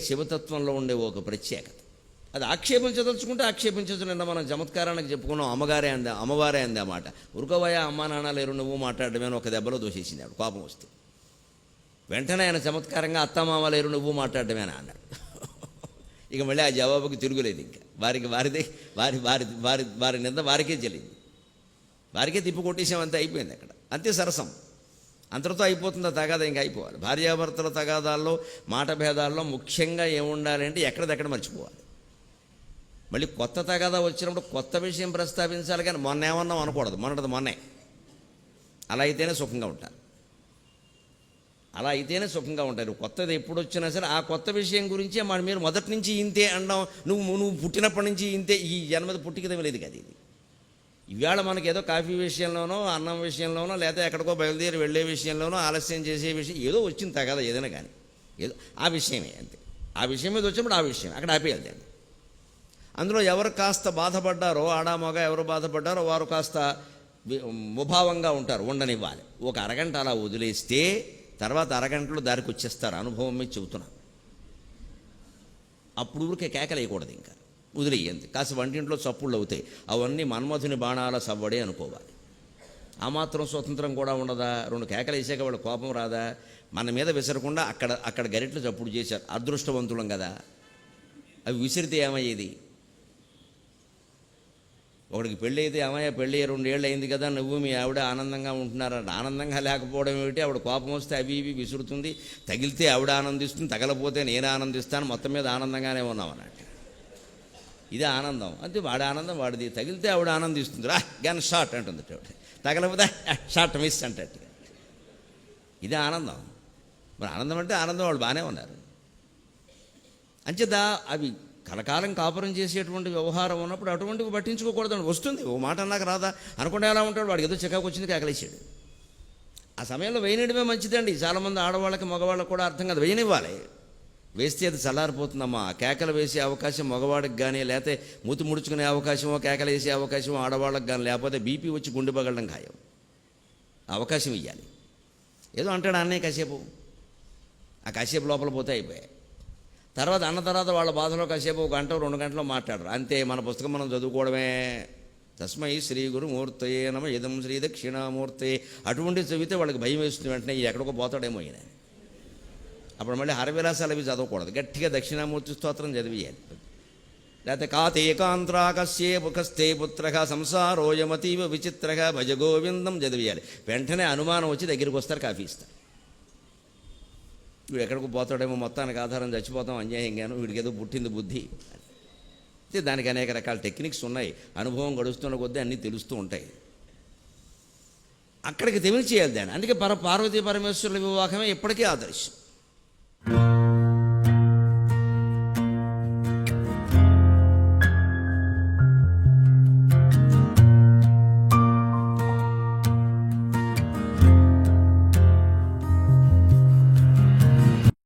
శివతత్వంలో ఉండే ఒక ప్రత్యేకత. అది ఆక్షేపించదలుచుకుంటే ఆక్షేపించవచ్చు. నిన్న మనం చమత్కారానికి చెప్పుకున్నాం, అమ్మవారే అంది ఆ మాట. ఉరుకోవయ అమ్మా నాన్న లేరు నువ్వు మాట్లాడమే ఒక దెబ్బలో దోషేసింది ఆవిడ కోపం వస్తే. వెంటనే ఆయన చమత్కారంగా అత్తమామ లేరు నువ్వు మాట్లాడమేనా అన్నాడు. ఇక మళ్ళీ ఆ జవాబుకి తిరుగులేదు. ఇంకా వారి నింద వారికే చెల్లింది, వారికే తిప్పి కొట్టేసామంతే, అయిపోయింది అక్కడ. అంతే సరసం, అంతటితో అయిపోతుందా తగాదా? ఇంకా అయిపోవాలి. భార్యాభర్తల తగాదాల్లో మాట భేదాల్లో ముఖ్యంగా ఏముండాలి అంటే ఎక్కడిదెక్కడ మర్చిపోవాలి. మళ్ళీ కొత్త తగాదా వచ్చినప్పుడు కొత్త విషయం ప్రస్తావించాలి, కానీ మొన్న ఏమన్నాం అనకూడదు. మొన్నే అలా అయితేనే సుఖంగా ఉంటారు. సుఖంగా ఉంటారు. కొత్తది ఎప్పుడు వచ్చినా సరే ఆ కొత్త విషయం గురించే మీరు మొదటి నుంచి ఇంతే అనడం, నువ్వు పుట్టినప్పటి నుంచి ఇంతే, ఈ జన్మది పుట్టికదేమీ లేదు కదా ఇది. ఇవాళ మనకి ఏదో కాఫీ విషయంలోనో అన్నం విషయంలోనో లేకపోతే ఎక్కడికో బయలుదేరి వెళ్ళే విషయంలోనో ఆలస్యం చేసే విషయం ఏదో వచ్చింది తగదా, ఏదైనా కానీ ఏదో ఆ విషయమే అంతే. ఆ విషయం మీద వచ్చినప్పుడు ఆ విషయం అక్కడ ఆపేయాలి దాన్ని. అందులో ఎవరు కాస్త బాధపడ్డారో, ఆడామొగ ఎవరు బాధపడ్డారో వారు కాస్త ముభావంగా ఉంటారు, ఉండనివ్వాలి. ఒక అరగంట అలా వదిలేస్తే తర్వాత అరగంటలో దారికి వచ్చేస్తారు. అనుభవం మీద చెబుతున్నాను. అప్పుడు ఊరికే కేకలేయకూడదు, ఇంకా వదిలేయండి. కాస్త వంటింట్లో చప్పుళ్ళు అవుతాయి, అవన్నీ మన్మధుని బాణాల సవ్వడే అనుకోవాలి. ఆ మాత్రం స్వతంత్రం కూడా ఉండదా? రెండు కేకలు వేసాక వాళ్ళ కోపం రాదా? మన మీద విసరకుండా అక్కడ గరిట్లు చప్పుడు చేశారు, అదృష్టవంతులం కదా. అవి విసిరితే ఏమయ్యేది? ఒకడికి పెళ్ళి అయితే ఏమయ్యా పెళ్ళి 2 ఏళ్ళు అయింది కదా, నువ్వు మీ ఆవిడ ఆనందంగా ఉంటున్నారంట. ఆనందంగా లేకపోవడం ఏమిటి? ఆవిడ కోపం వస్తే అవి ఇవి విసురుతుంది, తగిలితే ఆవిడ ఆనందిస్తుంది, తగలపోతే నేను ఆనందిస్తాను, మొత్తం మీద ఆనందంగానే ఉన్నాం అన్నట్టు. ఇదే ఆనందం. అంతే, వాడి ఆనందం వాడిది. తగిలితే ఆవిడ ఆనందిస్తుంది, రా గన్ షాట్ అంటుంది ఆవిడ, తగలపోతే షాట్ మిస్ అంటట్టుగా. ఇదే ఆనందం. మరి ఆనందం అంటే ఆనందం, వాళ్ళు బాగానే ఉన్నారు. అంచేదా అవి కలకాలం కాపురం చేసేటువంటి వ్యవహారం ఉన్నప్పుడు అటువంటివి పట్టించుకోకూడదని వస్తుంది. ఓ మాట అన్నాక రాదా అనుకుంటే ఎలా ఉంటాడు, వాడికి ఏదో చికాకు వచ్చింది కేకలేసాడు. ఆ సమయంలో వేయనియడమే మంచిదండి. చాలామంది ఆడవాళ్ళకి మగవాళ్ళకి కూడా అర్థం కాదు, వేయనివ్వాలి. వేస్తే అది చల్లారిపోతుందమ్మా. కేకలు వేసే అవకాశం మగవాడికి కానీ, లేకపోతే మూతి ముడుచుకునే అవకాశమో, కేకలు వేసే అవకాశమో ఆడవాళ్ళకి కానీ, లేకపోతే బీపీ వచ్చి గుండె పగలడం ఖాయం. అవకాశం ఇవ్వాలి. ఏదో అంటాడు అన్నయ్య కాసేపు, ఆ కాసేపు లోపల పోతే అయిపోయాయి. తర్వాత అన్న తర్వాత వాళ్ళ బాధలో కాసేపు 1 గంట 2 గంటలో మాట్లాడరు, అంతే. మన పుస్తకం మనం చదువుకోవడమే. తస్మై శ్రీ గురుమూర్తయే నమ ఇదం శ్రీ దక్షిణామూర్తే. అటువంటి చదివితే వాళ్ళకి భయం వేస్తుంది, వెంటనే ఎక్కడికో పోతాడేమో ఈయన. అప్పుడు మళ్ళీ హరవిలాసాలు అవి చదవకూడదు, గట్టిగా దక్షిణామూర్తి స్తోత్రం చదివేయాలి. లేకపోతే కాతేకాంత్రాకస్యే ముఖస్థే పుత్రక సంసారోయమతీవ విచిత్రగా భజ గోవిందం చదివేయాలి. వెంటనే అనుమానం వచ్చి దగ్గరికి వస్తారు, కాఫీ ఇస్తారు. వీడు ఎక్కడికి పోతాడేమో, మొత్తానికి ఆధారం చచ్చిపోతాం అన్యాయంగాను, వీడికి ఏదో పుట్టింది బుద్ధి. దానికి అనేక రకాల టెక్నిక్స్ ఉన్నాయి. అనుభవం గడుస్తున్న కొద్దీ అన్నీ తెలుస్తూ ఉంటాయి. అక్కడికి తెలియచేయాలి దాన్ని. అందుకే పార్వతీ పరమేశ్వరుల వివాహమే ఇప్పటికీ ఆదర్శం.